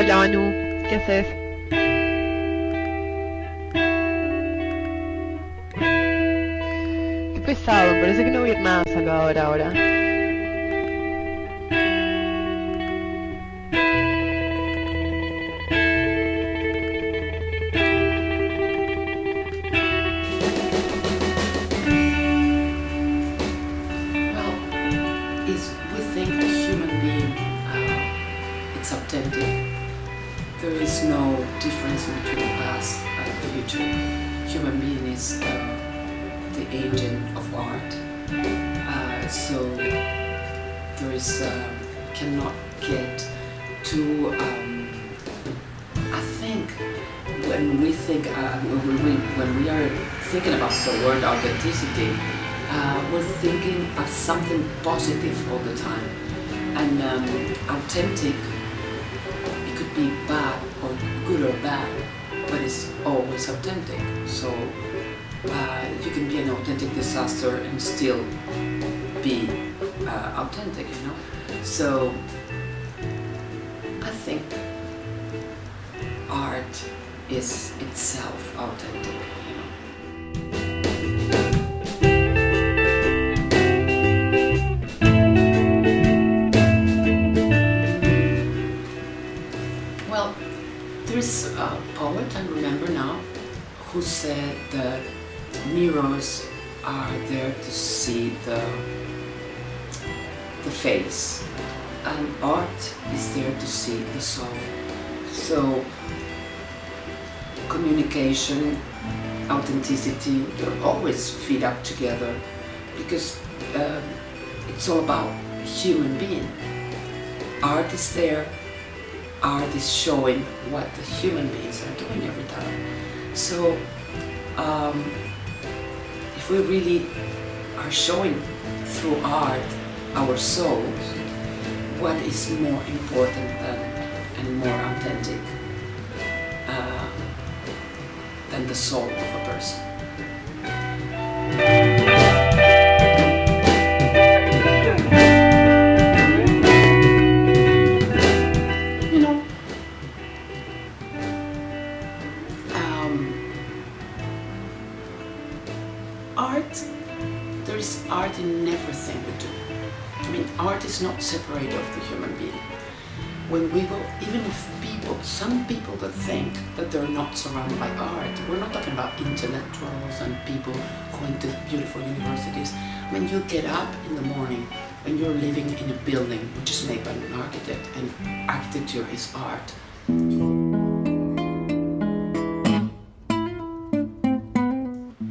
Hola Manu, ¿qué haces? Qué pesado, me parece que no vi nada sacado ahora. Well, is we think a human being, it's authentic. There is no difference between the past and the future. Human being is the agent of art. So there is cannot get to. I think when we think when we are thinking about the word authenticity, we're thinking of something positive all the time, and authentic. It could be bad or good or bad, but it's always authentic. So you can be an authentic disaster and still be authentic, you know. So I think art is itself authentic, you know. Well, there's a poet I remember now who said that mirrors are there to see the face, and art is there to see the soul. So communication, authenticity, they always feed up together because it's all about human being. Art is there, art is showing what the human beings are doing every time. So if we really are showing through art our souls, what is more important and more authentic than the soul of a person? You know, art, there is art in everything we do. I mean, art is not separate of the human being. When we go, even if some people that think that they're not surrounded by art, we're not talking about intellectuals and people going to beautiful universities. When you get up in the morning, when you're living in a building which is made by an architect, and architecture is art.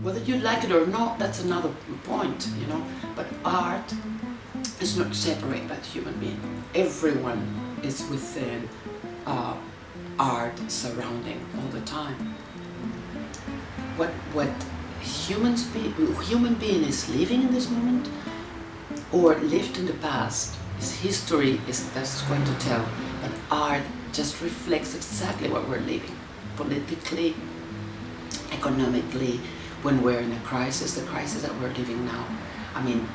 Whether you like it or not, that's another point, you know. But art is not separate by the human being. Everyone is within art surrounding all the time. What human being is living in this moment or lived in the past is history that's going to tell, but art just reflects exactly what we're living politically, economically. When we're in a crisis, the crisis that we're living now, I mean,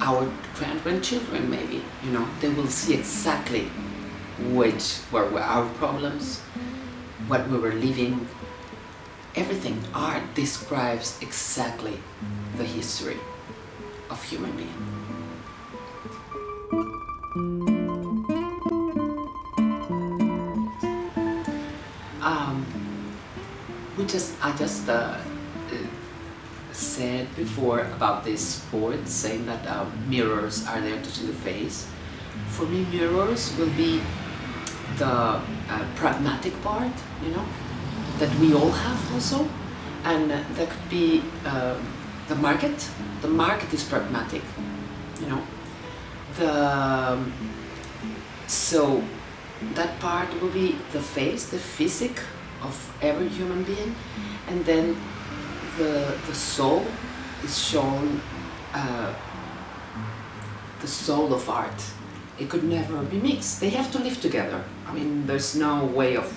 our grandchildren maybe, you know, they will see exactly which were our problems, what we were living, everything. Art describes exactly the history of human being. I just said before about this sport, saying that mirrors are there to see the face. For me, mirrors will be the pragmatic part, you know, that we all have also, and that could be the market. The market is pragmatic, you know. So that part will be the face, the physique of every human being, and then the soul is shown, the soul of art. It could never be mixed. They have to live together. I mean, there's no way of,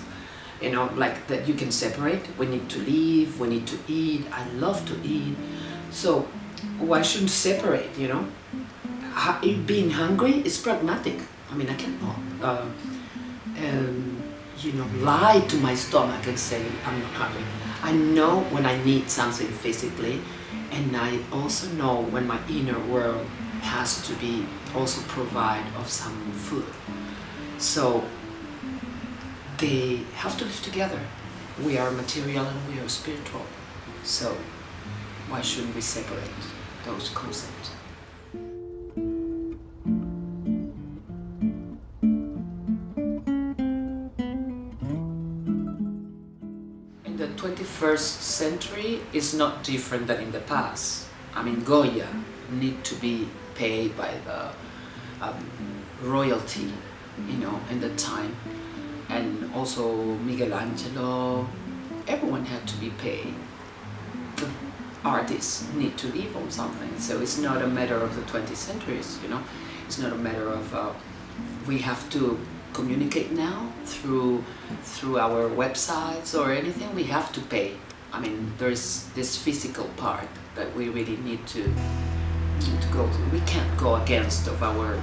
you know, like that you can separate. We need to live, we need to eat. I love to eat. So why shouldn't separate, you know? Being hungry is pragmatic. I mean, I cannot lie to my stomach and say I'm not hungry. I know when I need something physically, and I also know when my inner world has to be also provide of some food. So they have to live together. We are material and we are spiritual. So why shouldn't we separate those concepts? In the 21st century is not different than in the past. I mean, Goya need to be paid by the royalty, in the time. And also Michelangelo, everyone had to be paid. The artists need to live on something. So it's not a matter of the 20th centuries, It's not a matter of, we have to communicate now through our websites or anything, we have to pay. I mean, there's this physical part that we really need to go through. We can't go against of our,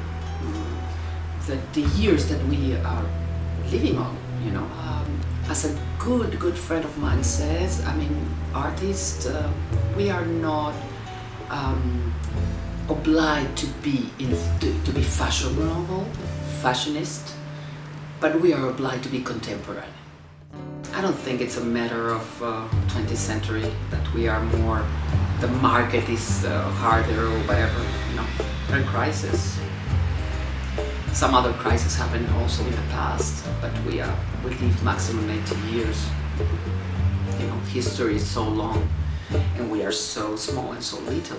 the years that we are living on, As a good friend of mine says, I mean, artists, we are not obliged to be fashionable, fashionist, but we are obliged to be contemporary. I don't think it's a matter of 20th century that we are more, the market is harder or whatever, We're in crisis. Some other crises happened also in the past, but we live maximum 80 years. History is so long, and we are so small and so little,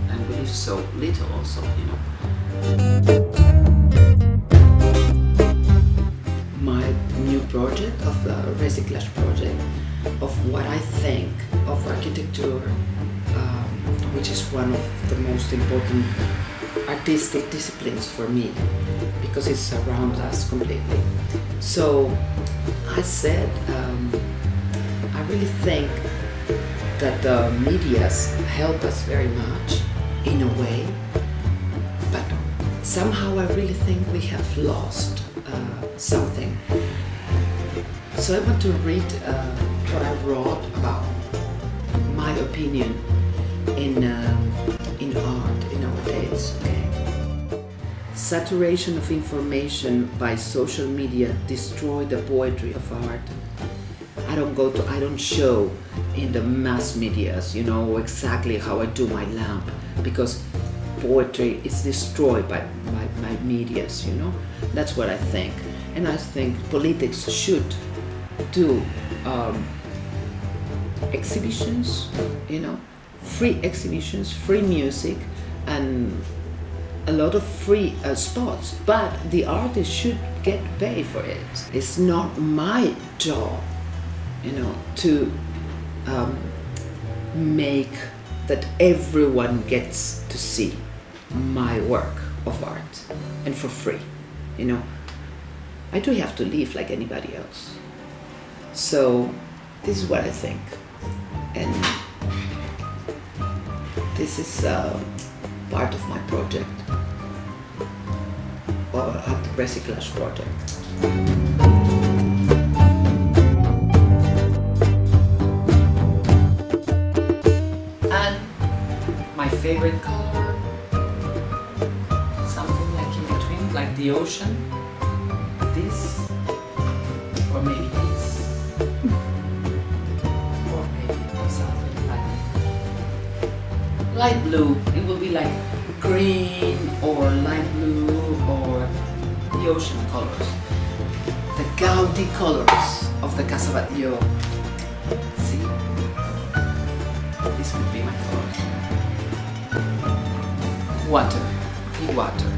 and we live so little also, My new project of the Resiklash project, of what I think of architecture, which is one of the most important artistic disciplines for me, because it surrounds us completely. So I said, I really think that the medias help us very much in a way, but somehow I really think we have lost something. So I want to read what I wrote about my opinion in art in our days. Okay. Saturation of information by social media destroy the poetry of art. I don't show in the mass medias, exactly how I do my lamp, because poetry is destroyed by medias, That's what I think. And I think politics should do exhibitions, free exhibitions, free music, and a lot of free spots, but the artist should get paid for it. It's not my job, to make that everyone gets to see my work of art and for free, I do have to live like anybody else. So this is what I think, and this is part of my project, or at the Resiklash project. And my favorite color, something like in between, like the ocean, this, or maybe this, or maybe something like light blue. It will be like green or light blue or the ocean colors, the gaudy colors of the Casa Batlló. See, this could be my color. Water, the water.